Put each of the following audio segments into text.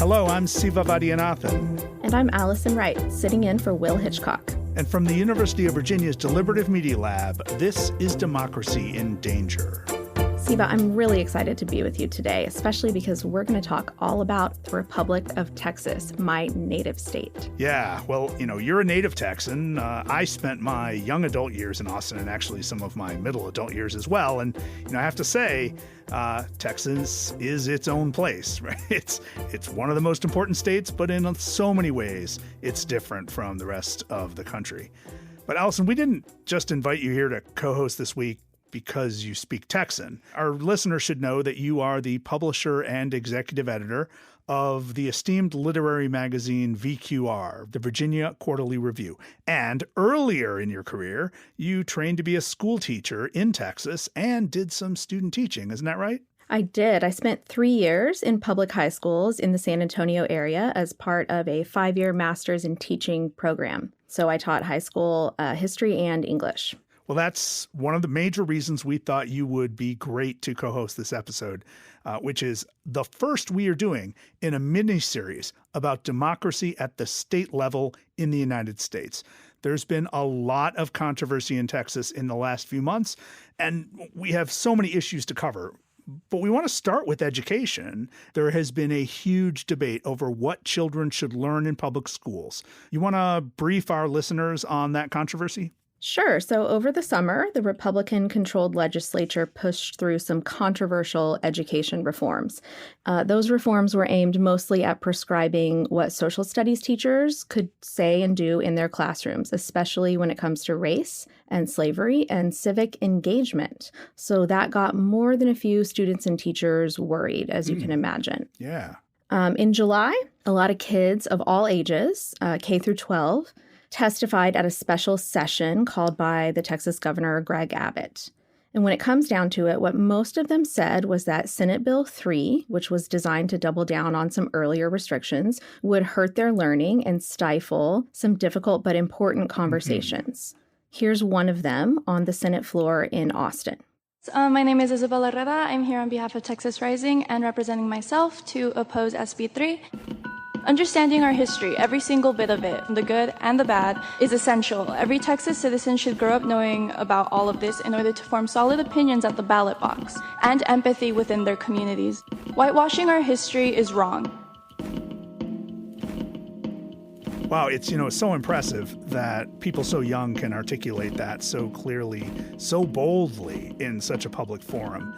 Hello, I'm Siva Vaidyanathan. And I'm Allison Wright, sitting in for Will Hitchcock. And from the University of Virginia's Deliberative Media Lab, this is Democracy in Danger. Siva, I'm really excited to be with you today, especially because we're going to talk all about the Republic of Texas, my native state. Yeah, well, you're a native Texan. I spent my young adult years in Austin and actually some of my middle adult years as well. And, I have to say, Texas is its own place, right? It's one of the most important states, but in so many ways, it's different from the rest of the country. But Allison, we didn't just invite you here to co-host this week because you speak Texan. Our listeners should know that you are the publisher and executive editor of the esteemed literary magazine VQR, the Virginia Quarterly Review. And earlier in your career, you trained to be a school teacher in Texas and did some student teaching. Isn't that right? I did. I spent 3 years in public high schools in the San Antonio area as part of a 5-year master's in teaching program. So I taught high school history and English. Well, that's one of the major reasons we thought you would be great to co-host this episode, which is the first we are doing in a mini-series about democracy at the state level in the United States. There's been a lot of controversy in Texas in the last few months, and we have so many issues to cover. But we want to start with education. There has been a huge debate over what children should learn in public schools. You want to brief our listeners on that controversy? Sure. So over the summer, the Republican-controlled legislature pushed through some controversial education reforms. Those reforms were aimed mostly at prescribing what social studies teachers could say and do in their classrooms, especially when it comes to race and slavery and civic engagement. So that got more than a few students and teachers worried, as you can imagine. Yeah. In July, a lot of kids of all ages, K through 12, testified at a special session called by the Texas Governor Greg Abbott. And when it comes down to it, what most of them said was that Senate Bill 3, which was designed to double down on some earlier restrictions, would hurt their learning and stifle some difficult but important conversations. Here's one of them on the Senate floor in Austin. My name is Isabella. I'm here on behalf of Texas Rising and representing myself to oppose SB 3. Understanding our history, every single bit of it, the good and the bad, is essential. Every Texas citizen should grow up knowing about all of this in order to form solid opinions at the ballot box and empathy within their communities. Whitewashing our history is wrong. Wow, it's so impressive that people so young can articulate that so clearly, so boldly in such a public forum.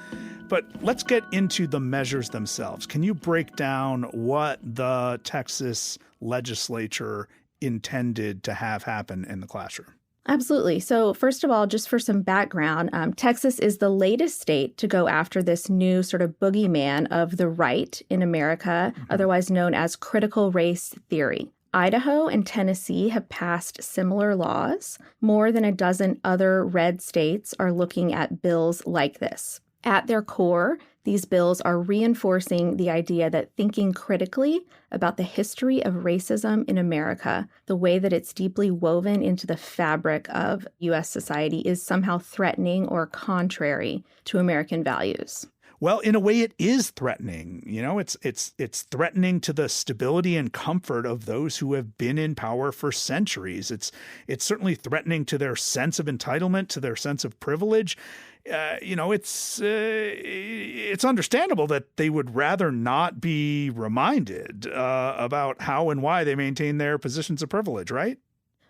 But let's get into the measures themselves. Can you break down what the Texas legislature intended to have happen in the classroom? Absolutely. So first of all, just for some background, Texas is the latest state to go after this new sort of boogeyman of the right in America, otherwise known as critical race theory. Idaho and Tennessee have passed similar laws. More than a dozen other red states are looking at bills like this. At their core, these bills are reinforcing the idea that thinking critically about the history of racism in America, the way that it's deeply woven into the fabric of U.S. society, is somehow threatening or contrary to American values. Well, in a way, it is threatening. It's threatening to the stability and comfort of those who have been in power for centuries. It's certainly threatening to their sense of entitlement, to their sense of privilege. It's understandable that they would rather not be reminded about how and why they maintain their positions of privilege, right?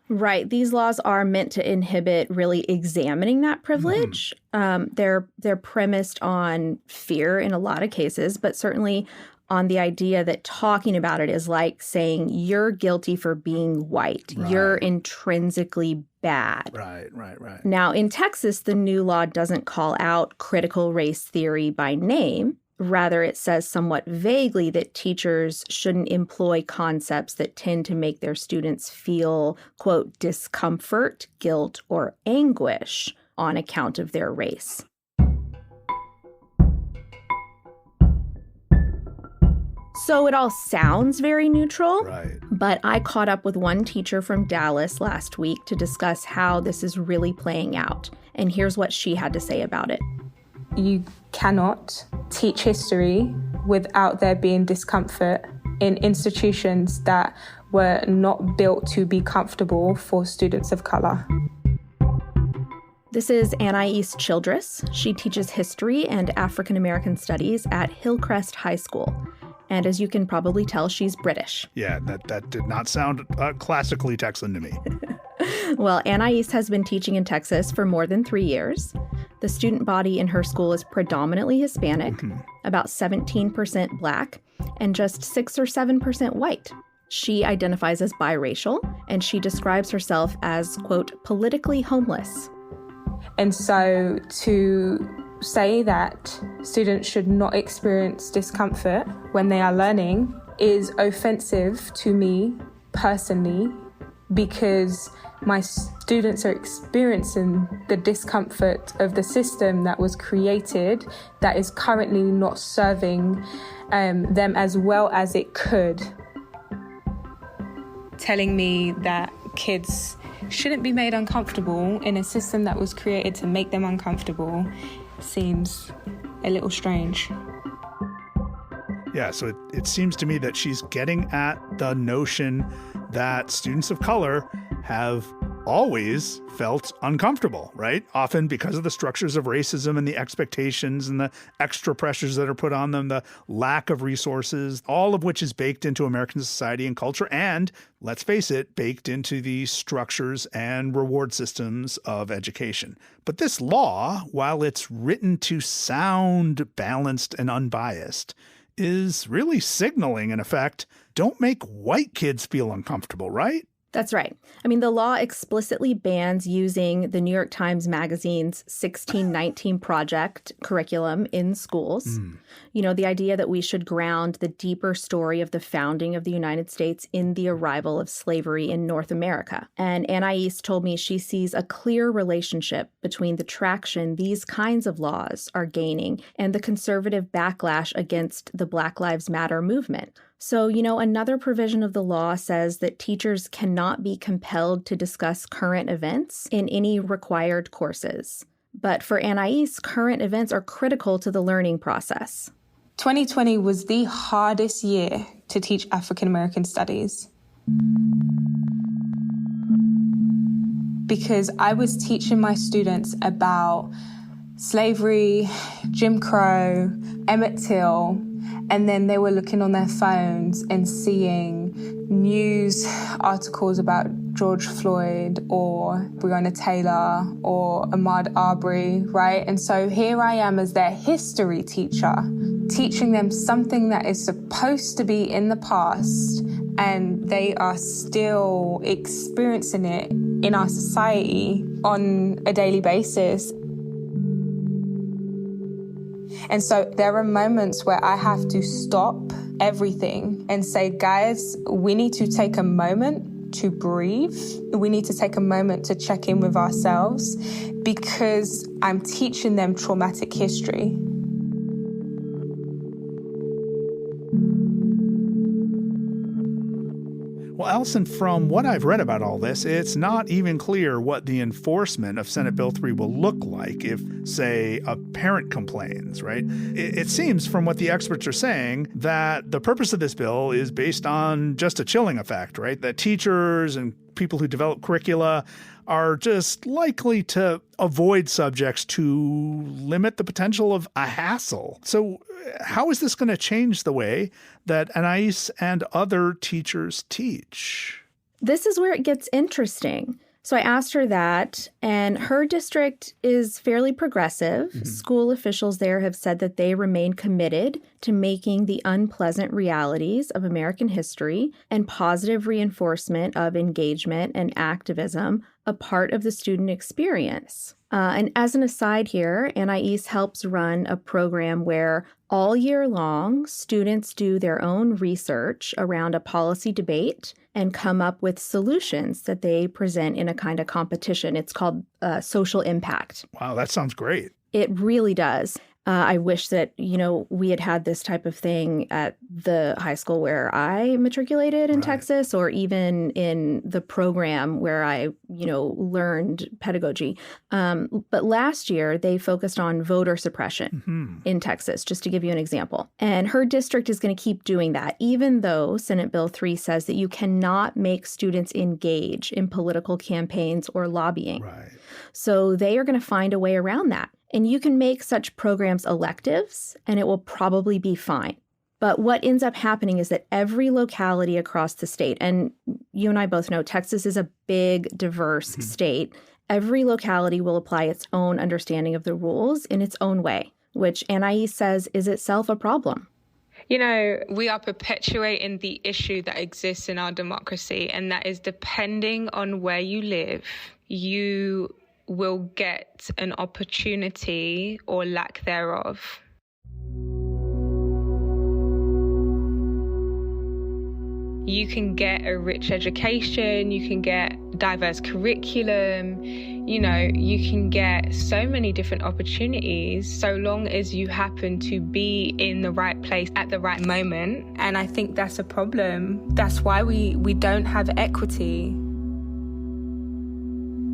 Right. These laws are meant to inhibit really examining that privilege. They're premised on fear in a lot of cases, but certainly on the idea that talking about it is like saying you're guilty for being white. Right. You're intrinsically bad. Right. Now, in Texas, the new law doesn't call out critical race theory by name. Rather, it says somewhat vaguely that teachers shouldn't employ concepts that tend to make their students feel, quote, discomfort, guilt, or anguish on account of their race. So it all sounds very neutral, right? But I caught up with one teacher from Dallas last week to discuss how this is really playing out. And here's what she had to say about it. You cannot teach history without there being discomfort in institutions that were not built to be comfortable for students of color. This is Anaïs Childress. She teaches history and African American studies at Hillcrest High School. And as you can probably tell, she's British. Yeah, that did not sound classically Texan to me. Well, Anaïs has been teaching in Texas for more than 3 years. The student body in her school is predominantly Hispanic, about 17% Black, and just 6 or 7% white. She identifies as biracial, and she describes herself as, quote, politically homeless. And so to say that students should not experience discomfort when they are learning is offensive to me personally, because my students are experiencing the discomfort of the system that was created that is currently not serving them as well as it could. Telling me that kids shouldn't be made uncomfortable in a system that was created to make them uncomfortable seems a little strange. Yeah, so it seems to me that she's getting at the notion that students of color have always felt uncomfortable, right? Often because of the structures of racism and the expectations and the extra pressures that are put on them, the lack of resources, all of which is baked into American society and culture, and, let's face it, baked into the structures and reward systems of education. But this law, while it's written to sound balanced and unbiased, is really signaling, in effect, don't make white kids feel uncomfortable, right? That's right. I mean, the law explicitly bans using the New York Times Magazine's 1619 Project curriculum in schools. You know, the idea that we should ground the deeper story of the founding of the United States in the arrival of slavery in North America. And Anaïs told me she sees a clear relationship between the traction these kinds of laws are gaining and the conservative backlash against the Black Lives Matter movement. So, you know, another provision of the law says that teachers cannot be compelled to discuss current events in any required courses. But for Anaïs, current events are critical to the learning process. 2020 was the hardest year to teach African American studies, because I was teaching my students about slavery, Jim Crow, Emmett Till, and then they were looking on their phones and seeing news articles about George Floyd or Breonna Taylor or Ahmaud Arbery, right? And so here I am as their history teacher, teaching them something that is supposed to be in the past, and they are still experiencing it in our society on a daily basis. And so there are moments where I have to stop everything and say, guys, we need to take a moment to breathe. We need to take a moment to check in with ourselves, because I'm teaching them traumatic history. Well, Allison, from what I've read about all this, it's not even clear what the enforcement of Senate Bill 3 will look like if, say, a parent complains, right? It seems from what the experts are saying that the purpose of this bill is based on just a chilling effect, right? That teachers and people who develop curricula are just likely to avoid subjects to limit the potential of a hassle. So how is this going to change the way that Anaïs and other teachers teach? This is where it gets interesting. So I asked her that, and her district is fairly progressive. School officials there have said that they remain committed to making the unpleasant realities of American history and positive reinforcement of engagement and activism a part of the student experience. And as an aside here, Anaïs helps run a program where all year long, students do their own research around a policy debate and come up with solutions that they present in a kind of competition. It's called social impact. Wow, that sounds great. It really does. I wish that, we had had this type of thing at the high school where I matriculated in Texas, or even in the program where I, learned pedagogy. But last year, they focused on voter suppression in Texas, just to give you an example. And her district is going to keep doing that, even though Senate Bill 3 says that you cannot make students engage in political campaigns or lobbying. Right. So they are going to find a way around that. And you can make such programs electives, and it will probably be fine. But what ends up happening is that every locality across the state, and you and I both know Texas is a big, diverse state, every locality will apply its own understanding of the rules in its own way, which Anaïs says is itself a problem. We are perpetuating the issue that exists in our democracy, and that is depending on where you live, you will get an opportunity or lack thereof. You can get a rich education, you can get diverse curriculum, you can get so many different opportunities so long as you happen to be in the right place at the right moment. And I think that's a problem. That's why we don't have equity.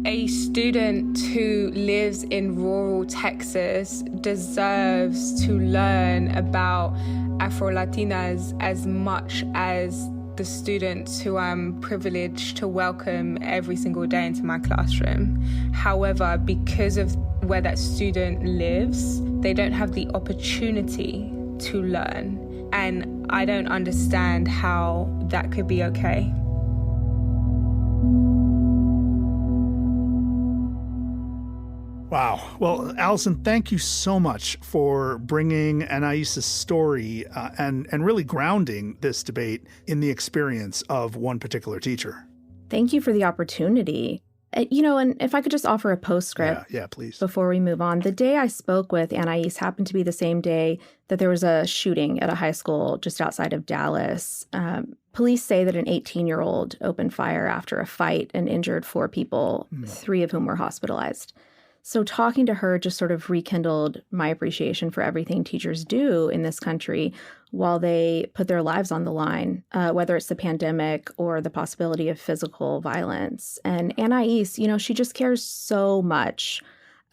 A student who lives in rural Texas deserves to learn about Afro-Latinas as much as the students who I'm privileged to welcome every single day into my classroom. However, because of where that student lives, they don't have the opportunity to learn. And I don't understand how that could be okay. Wow. Well, Allison, thank you so much for bringing Anaïs's story and really grounding this debate in the experience of one particular teacher. Thank you for the opportunity. And if I could just offer a postscript. Yeah, please. Before we move on. The day I spoke with Anaïs happened to be the same day that there was a shooting at a high school just outside of Dallas. Police say that an 18-year-old opened fire after a fight and injured 4 people, 3 of whom were hospitalized. So talking to her just sort of rekindled my appreciation for everything teachers do in this country while they put their lives on the line, whether it's the pandemic or the possibility of physical violence. And Anaïs, she just cares so much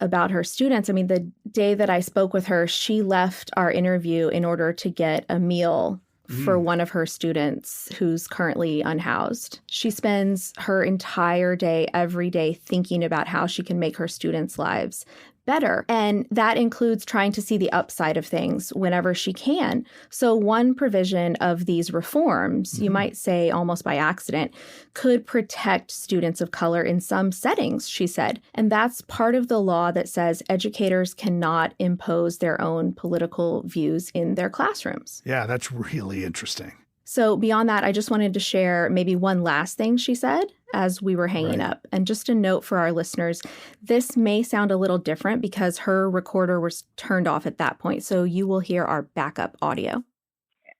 about her students. I mean, the day that I spoke with her, she left our interview in order to get a meal for one of her students who's currently unhoused. She spends her entire day, every day, thinking about how she can make her students' lives better. And that includes trying to see the upside of things whenever she can. So one provision of these reforms, you might say almost by accident, could protect students of color in some settings, she said. And that's part of the law that says educators cannot impose their own political views in their classrooms. Yeah, that's really interesting. So beyond that, I just wanted to share maybe one last thing she said as we were hanging up. And just a note for our listeners, this may sound a little different because her recorder was turned off at that point. So you will hear our backup audio.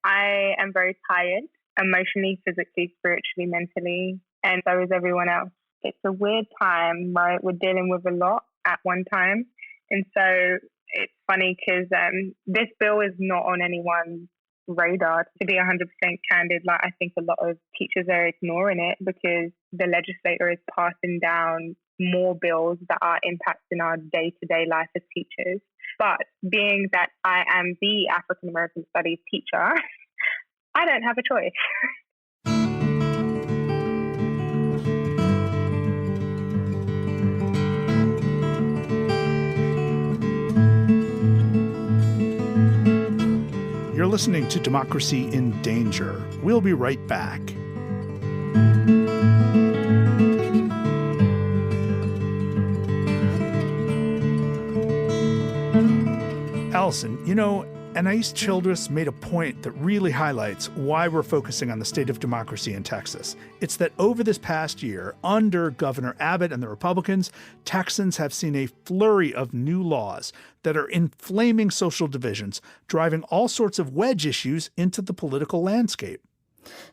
I am very tired, emotionally, physically, spiritually, mentally, and so is everyone else. It's a weird time, right? We're dealing with a lot at one time. And so it's funny because this bill is not on anyone's radar. To be 100% candid, I think a lot of teachers are ignoring it because the legislator is passing down more bills that are impacting our day-to-day life as teachers. But being that I am the African American Studies teacher, I don't have a choice. You're listening to Democracy in Danger. We'll be right back. Allison, Anaïs Childress made a point that really highlights why we're focusing on the state of democracy in Texas. It's that over this past year, under Governor Abbott and the Republicans, Texans have seen a flurry of new laws that are inflaming social divisions, driving all sorts of wedge issues into the political landscape.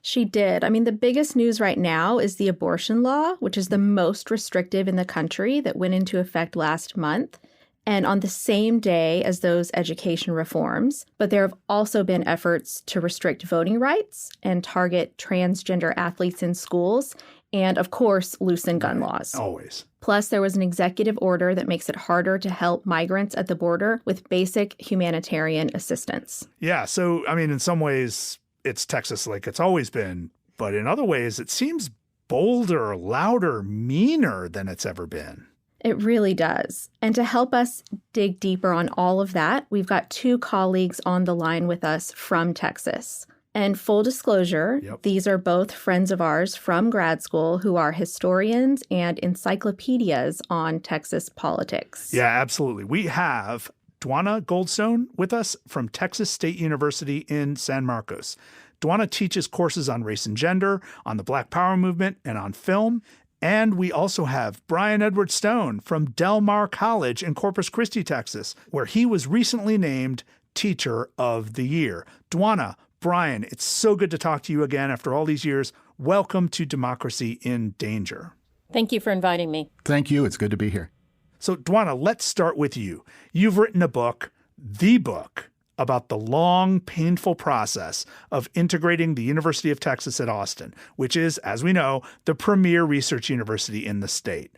She did. I mean, the biggest news right now is the abortion law, which is the most restrictive in the country, that went into effect last month. and on the same day as those education reforms. But there have also been efforts to restrict voting rights and target transgender athletes in schools, and of course, loosen gun laws. Always. Plus, there was an executive order that makes it harder to help migrants at the border with basic humanitarian assistance. Yeah, so, I mean, in some ways, it's Texas like it's always been, but in other ways, it seems bolder, louder, meaner than it's ever been. It really does. And to help us dig deeper on all of that, we've got two colleagues on the line with us from Texas. And full disclosure, These are both friends of ours from grad school who are historians and encyclopedias on Texas politics. Yeah, absolutely. We have Dwonna Goldstone with us from Texas State University in San Marcos. Dwonna teaches courses on race and gender, on the Black Power movement, and on film. And we also have Bryan Edward Stone from Del Mar College in Corpus Christi, Texas, where he was recently named Teacher of the Year. Dwonna, Bryan, it's so good to talk to you again after all these years. Welcome to Democracy in Danger. Thank you for inviting me. Thank you. It's good to be here. So, Dwonna, let's start with you. You've written a book, the book, about the long, painful process of integrating the University of Texas at Austin, which is, as we know, the premier research university in the state.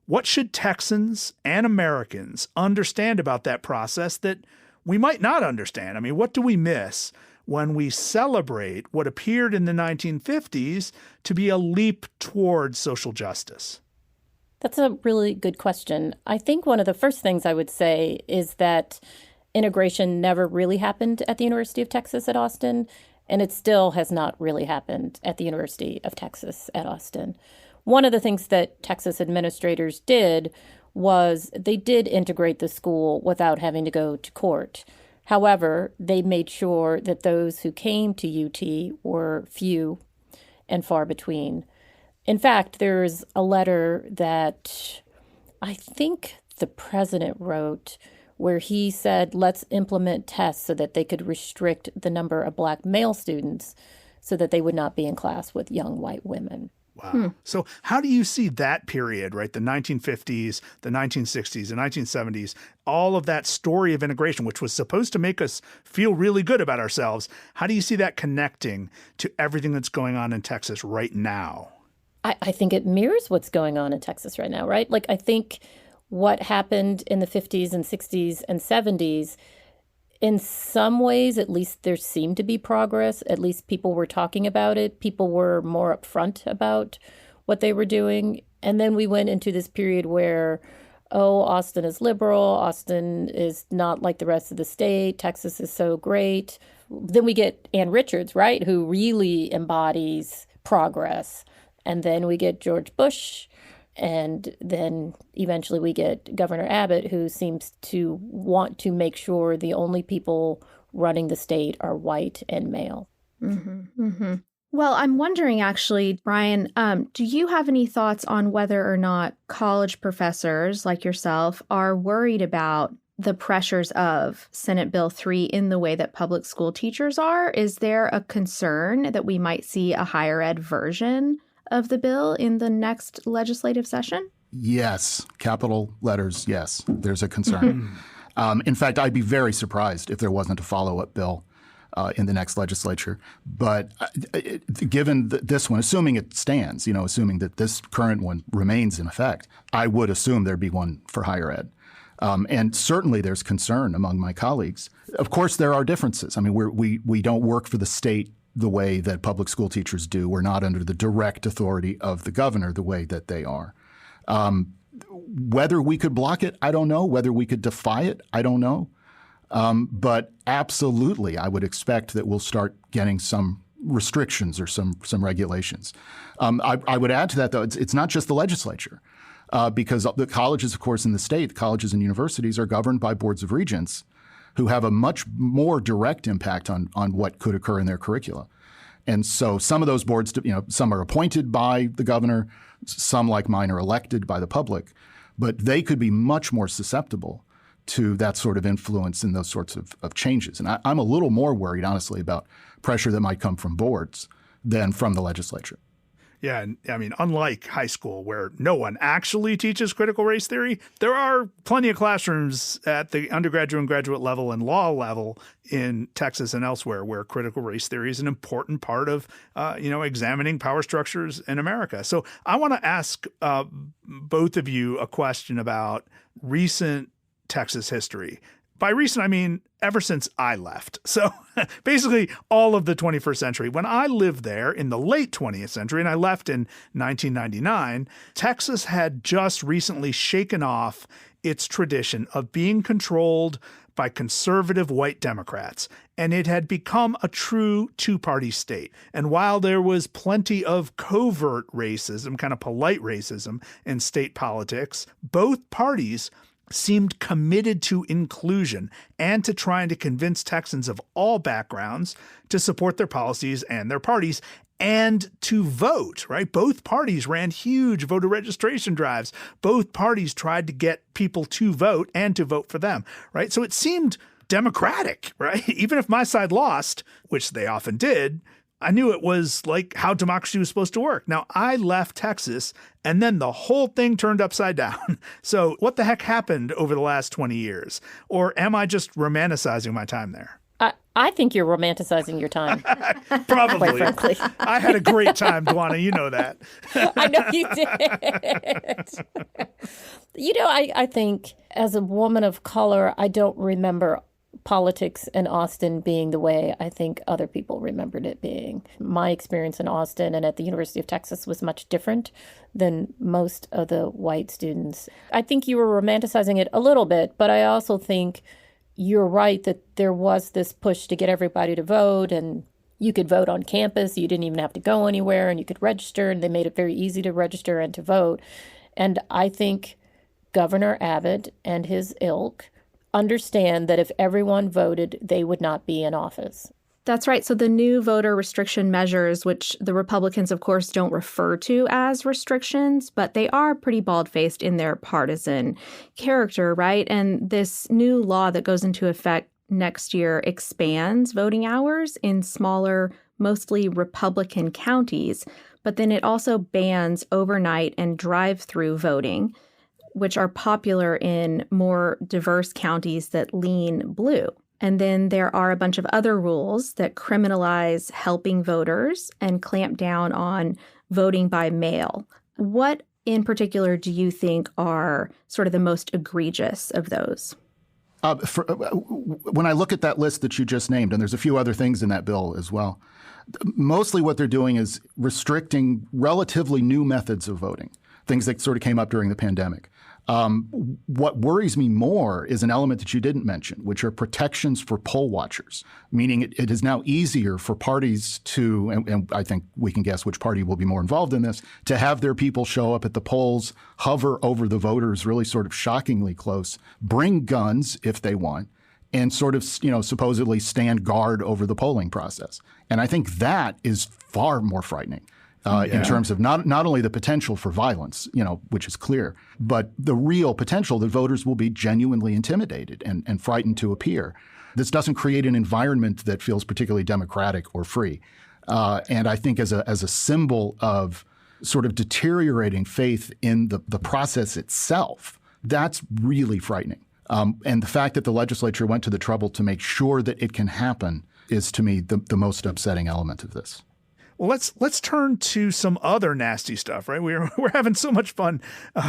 What should Texans and Americans understand about that process that we might not understand? I mean, what do we miss when we celebrate what appeared in the 1950s to be a leap towards social justice? That's a really good question. I think one of the first things I would say is that integration never really happened at the University of Texas at Austin, and it still has not really happened at the University of Texas at Austin. One of the things that Texas administrators did was they did integrate the school without having to go to court. However, they made sure that those who came to UT were few and far between. In fact, there's a letter that I think the president wrote where he said, let's implement tests so that they could restrict the number of Black male students so that they would not be in class with young white women. Wow. So how do you see that period, right? The 1950s, the 1960s, the 1970s, all of that story of integration, which was supposed to make us feel really good about ourselves. How do you see that connecting to everything that's going on in Texas right now? I think it mirrors what's going on in Texas right now, right? Like, I think what happened in the 50s and 60s and 70s, in some ways, at least there seemed to be progress. At least people were talking about it. People were more upfront about what they were doing. And then we went into this period where, oh, Austin is liberal. Austin is not like the rest of the state. Texas is so great. Then we get Ann Richards, right, who really embodies progress. And then we get George Bush. And then eventually we get Governor Abbott, who seems to want to make sure the only people running the state are white and male. Mm-hmm, mm-hmm. Well, I'm wondering, actually, Bryan, do you have any thoughts on whether or not college professors like yourself are worried about the pressures of Senate Bill 3 in the way that public school teachers are? Is there a concern that we might see a higher ed version of the bill in the next legislative session? Yes. Capital letters, yes. There's a concern. In fact, I'd be very surprised if there wasn't a follow-up bill in the next legislature. But given this one, assuming it stands, assuming that this current one remains in effect, I would assume there'd be one for higher ed. And certainly there's concern among my colleagues. Of course, there are differences. I mean, we don't work for the state the way that public school teachers do. We're not under the direct authority of the governor the way that they are. Whether we could block it, I don't know. Whether we could defy it, I don't know. But absolutely, I would expect that we'll start getting some restrictions or some regulations. I would add to that, though, it's not just the legislature, because the colleges, of course, in the state, the colleges and universities are governed by boards of regents who have a much more direct impact on what could occur in their curricula. And so some of those boards, some are appointed by the governor, some like mine are elected by the public, but they could be much more susceptible to that sort of influence and those sorts of changes. And I'm a little more worried, honestly, about pressure that might come from boards than from the legislature. Yeah, and I mean, unlike high school where no one actually teaches critical race theory, there are plenty of classrooms at the undergraduate and graduate level and law level in Texas and elsewhere where critical race theory is an important part of, examining power structures in America. So I want to ask both of you a question about recent Texas history. By recent, I mean ever since I left. So basically all of the 21st century. When I lived there in the late 20th century, and I left in 1999, Texas had just recently shaken off its tradition of being controlled by conservative white Democrats, and it had become a true two-party state. And while there was plenty of covert racism, kind of polite racism in state politics, both parties seemed committed to inclusion and to trying to convince Texans of all backgrounds to support their policies and their parties and to vote, right? Both parties ran huge voter registration drives. Both parties tried to get people to vote and to vote for them, right? So it seemed democratic, right? Even if my side lost, which they often did, I knew it was like how democracy was supposed to work. Now, I left Texas, and then the whole thing turned upside down. So what the heck happened over the last 20 years? Or am I just romanticizing my time there? I think you're romanticizing your time. Probably. Quite frankly. I had a great time, Dwonna. You know that. I know you did. I think as a woman of color, I don't remember politics in Austin being the way I think other people remembered it being. My experience in Austin and at the University of Texas was much different than most of the white students. I think you were romanticizing it a little bit, but I also think you're right that there was this push to get everybody to vote, and you could vote on campus. You didn't even have to go anywhere, and you could register, and they made it very easy to register and to vote. And I think Governor Abbott and his ilk understand that if everyone voted, they would not be in office. That's right. So the new voter restriction measures, which the Republicans, of course, don't refer to as restrictions, but they are pretty bald-faced in their partisan character, right? And this new law that goes into effect next year expands voting hours in smaller, mostly Republican counties, but then it also bans overnight and drive-through voting, which are popular in more diverse counties that lean blue. And then there are a bunch of other rules that criminalize helping voters and clamp down on voting by mail. What in particular do you think are sort of the most egregious of those? When I look at that list that you just named, and there's a few other things in that bill as well, mostly what they're doing is restricting relatively new methods of voting, things that sort of came up during the pandemic. What worries me more is an element that you didn't mention, which are protections for poll watchers, meaning it is now easier for parties to, and I think we can guess which party will be more involved in this, to have their people show up at the polls, hover over the voters really sort of shockingly close, bring guns if they want, and sort of, supposedly stand guard over the polling process. And I think that is far more frightening. In terms of not only the potential for violence, which is clear, but the real potential that voters will be genuinely intimidated and frightened to appear. This doesn't create an environment that feels particularly democratic or free. And I think as a symbol of sort of deteriorating faith in the process itself, that's really frightening. And the fact that the legislature went to the trouble to make sure that it can happen is, to me, the most upsetting element of this. Well, let's turn to some other nasty stuff, right? We're having so much fun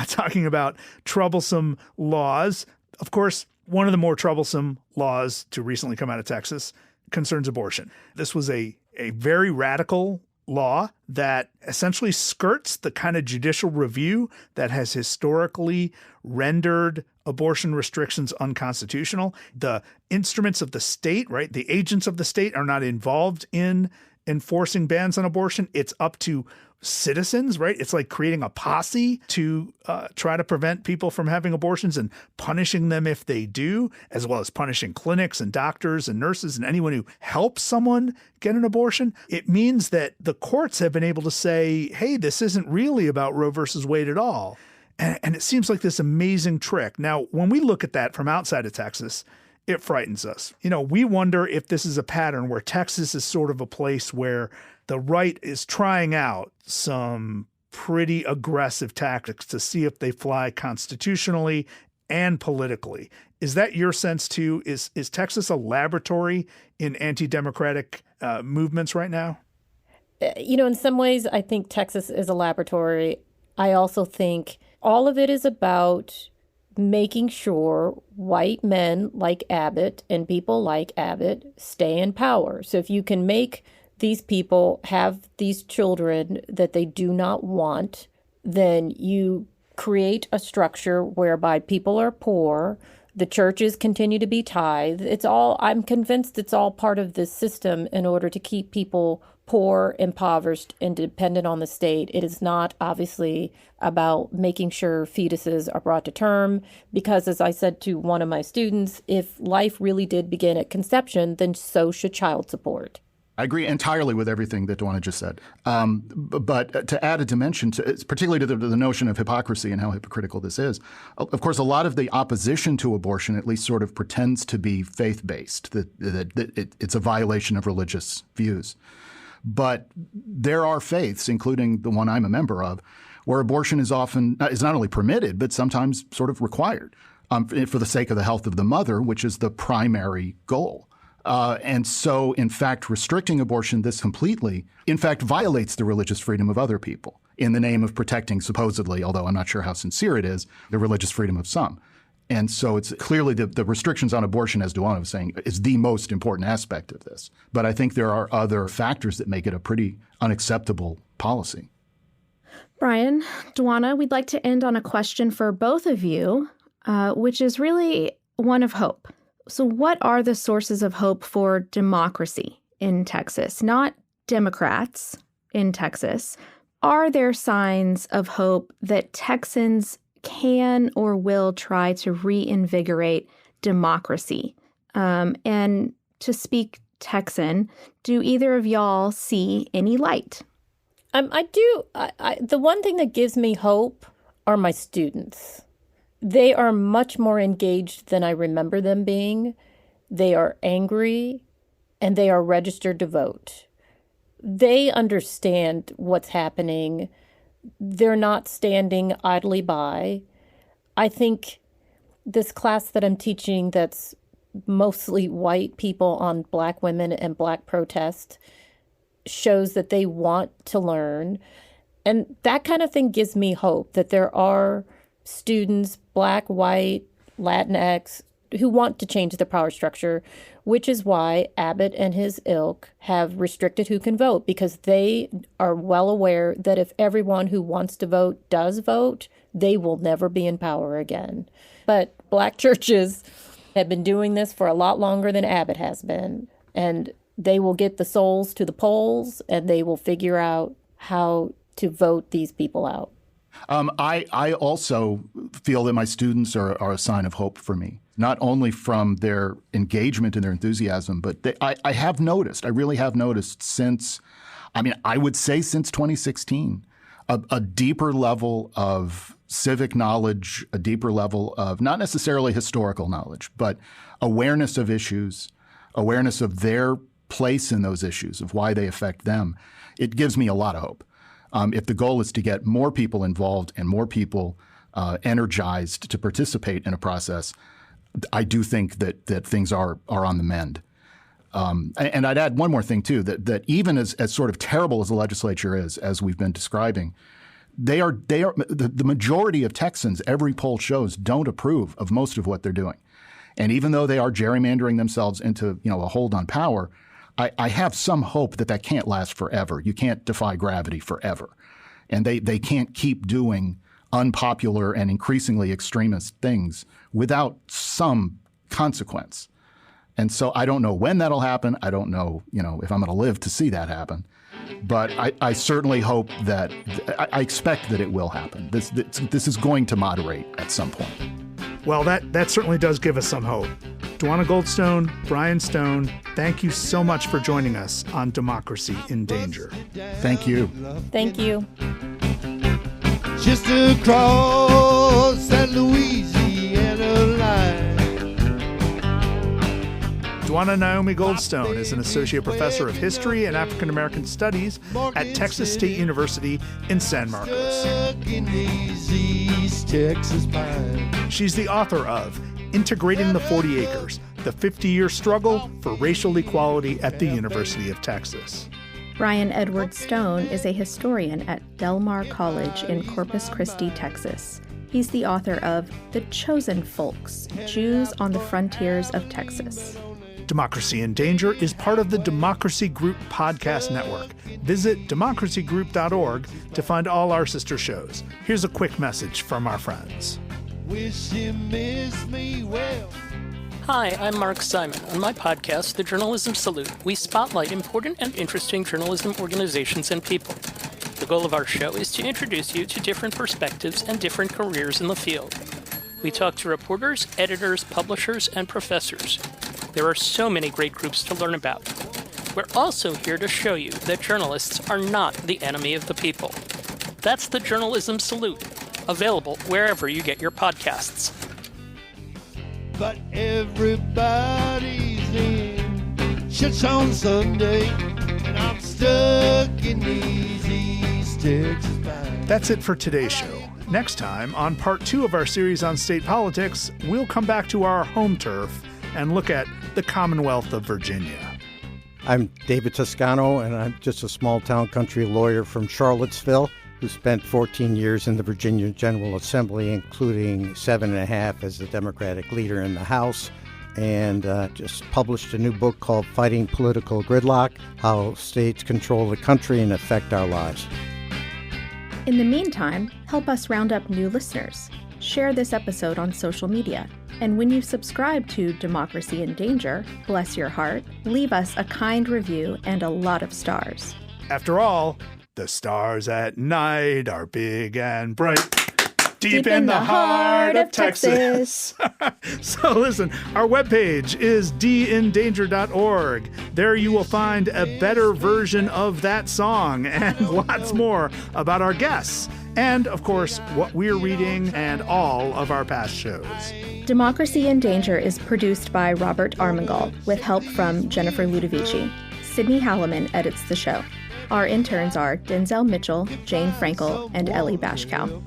talking about troublesome laws. Of course, one of the more troublesome laws to recently come out of Texas concerns abortion. This was a very radical law that essentially skirts the kind of judicial review that has historically rendered abortion restrictions unconstitutional. The instruments of the state, right? The agents of the state are not involved in enforcing bans on abortion. It's up to citizens, right? It's like creating a posse to try to prevent people from having abortions and punishing them if they do, as well as punishing clinics and doctors and nurses and anyone who helps someone get an abortion. It means that the courts have been able to say, hey, this isn't really about Roe versus Wade at all. And it seems like this amazing trick. Now, when we look at that from outside of Texas, it frightens us. We wonder if this is a pattern where Texas is sort of a place where the right is trying out some pretty aggressive tactics to see if they fly constitutionally and politically. Is that your sense too? Is Texas a laboratory in anti-democratic movements right now? In some ways, I think Texas is a laboratory. I also think all of it is about making sure white men like Abbott and people like Abbott stay in power. So if you can make these people have these children that they do not want, then you create a structure whereby people are poor, the churches continue to be tithe. I'm convinced it's all part of this system in order to keep people poor, impoverished, and dependent on the state. It is not obviously about making sure fetuses are brought to term, because as I said to one of my students, if life really did begin at conception, then so should child support. I agree entirely with everything that Dwonna just said. But to add a dimension, particularly to the notion of hypocrisy and how hypocritical this is, of course, a lot of the opposition to abortion at least sort of pretends to be faith-based, that it's a violation of religious views. But there are faiths, including the one I'm a member of, where abortion is not only permitted, but sometimes sort of required for the sake of the health of the mother, which is the primary goal. And so, in fact, restricting abortion this completely, in fact, violates the religious freedom of other people in the name of protecting, supposedly, although I'm not sure how sincere it is, the religious freedom of some. And so it's clearly the restrictions on abortion, as Dwonna was saying, is the most important aspect of this. But I think there are other factors that make it a pretty unacceptable policy. Bryan, Dwonna, we'd like to end on a question for both of you, which is really one of hope. So what are the sources of hope for democracy in Texas? Not Democrats in Texas. Are there signs of hope that Texans can or will try to reinvigorate democracy? And to speak Texan, do either of y'all see any light? I do. The one thing that gives me hope are my students. They are much more engaged than I remember them being. They are angry, and they are registered to vote. They understand what's happening. They're not standing idly by. I think this class that I'm teaching that's mostly white people on Black women and Black protest shows that they want to learn. And that kind of thing gives me hope that there are students, Black, white, Latinx, who want to change the power structure, which is why Abbott and his ilk have restricted who can vote, because they are well aware that if everyone who wants to vote does vote, they will never be in power again. But Black churches have been doing this for a lot longer than Abbott has been, and they will get the souls to the polls, and they will figure out how to vote these people out. I also feel that my students are a sign of hope for me, not only from their engagement and their enthusiasm, but I have noticed, I really have noticed since 2016, a deeper level of civic knowledge, a deeper level of not necessarily historical knowledge, but awareness of issues, awareness of their place in those issues, of why they affect them. It gives me a lot of hope. If the goal is to get more people involved and more people energized to participate in a process, I do think that things are on the mend. And I'd add one more thing, too, that even as sort of terrible as the legislature is, as we've been describing, the majority of Texans, every poll shows, don't approve of most of what they're doing. And even though they are gerrymandering themselves into a hold on power, I have some hope that can't last forever. You can't defy gravity forever. And they can't keep doing unpopular and increasingly extremist things without some consequence. And so I don't know when that'll happen. I don't know, if I'm going to live to see that happen. But I certainly hope that I expect that it will happen. This is going to moderate at some point. Well, that certainly does give us some hope. Dwonna Goldstone, Bryan Stone, thank you so much for joining us on Democracy in Danger. Thank you. Thank you. Just across that Louisiana line, Dwonna Naomi Goldstone is an associate professor of history and African American studies at Texas State University in San Marcos. She's the author of Integrating the 40 Acres, the 50-year struggle for racial equality at the University of Texas. Bryan Edward Stone is a historian at Del Mar College in Corpus Christi, Texas. He's the author of The Chosen Folks, Jews on the Frontiers of Texas. Democracy in Danger is part of the Democracy Group podcast network. Visit democracygroup.org to find all our sister shows. Here's a quick message from our friends. Wish you miss me well. Hi, I'm Mark Simon. On my podcast, The Journalism Salute, we spotlight important and interesting journalism organizations and people. The goal of our show is to introduce you to different perspectives and different careers in the field. We talk to reporters, editors, publishers, and professors. There are so many great groups to learn about. We're also here to show you that journalists are not the enemy of the people. That's The Journalism Salute, available wherever you get your podcasts. But everybody's in church on Sunday, and I'm stuck in these East Texas pines. That's it for today's show. Next time, on part 2 of our series on state politics, we'll come back to our home turf and look at the Commonwealth of Virginia. I'm David Toscano, and I'm just a small-town country lawyer from Charlottesville who spent 14 years in the Virginia General Assembly, including 7.5 as the Democratic leader in the House, and just published a new book called Fighting Political Gridlock, How States Control the Country and Affect Our Lives. In the meantime, help us round up new listeners. Share this episode on social media. And when you subscribe to Democracy in Danger, bless your heart, leave us a kind review and a lot of stars. After all, the stars at night are big and bright, deep in the heart of Texas. So listen, our webpage is dindanger.org. There you will find a better version of that song and lots more about our guests. And, of course, what we're reading and all of our past shows. Democracy in Danger is produced by Robert Armengol with help from Jennifer Ludovici. Sydney Halliman edits the show. Our interns are Denzel Mitchell, Jane Frankel, and Ellie Bashkow.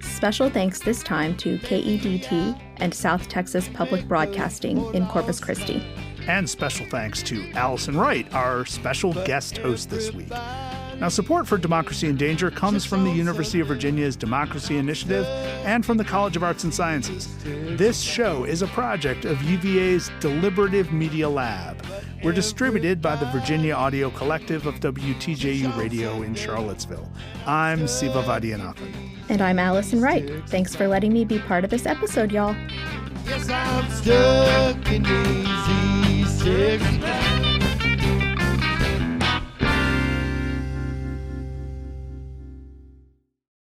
Special thanks this time to KEDT and South Texas Public Broadcasting in Corpus Christi. And special thanks to Allison Wright, our special guest host this week. Now, support for Democracy in Danger comes from the University of Virginia's Democracy Initiative and from the College of Arts and Sciences. This show is a project of UVA's Deliberative Media Lab. We're distributed by the Virginia Audio Collective of WTJU Radio in Charlottesville. I'm Siva Vaidyanathan. And I'm Allison Wright. Thanks for letting me be part of this episode, y'all. Yes, I'm stuck in these East Texas pines.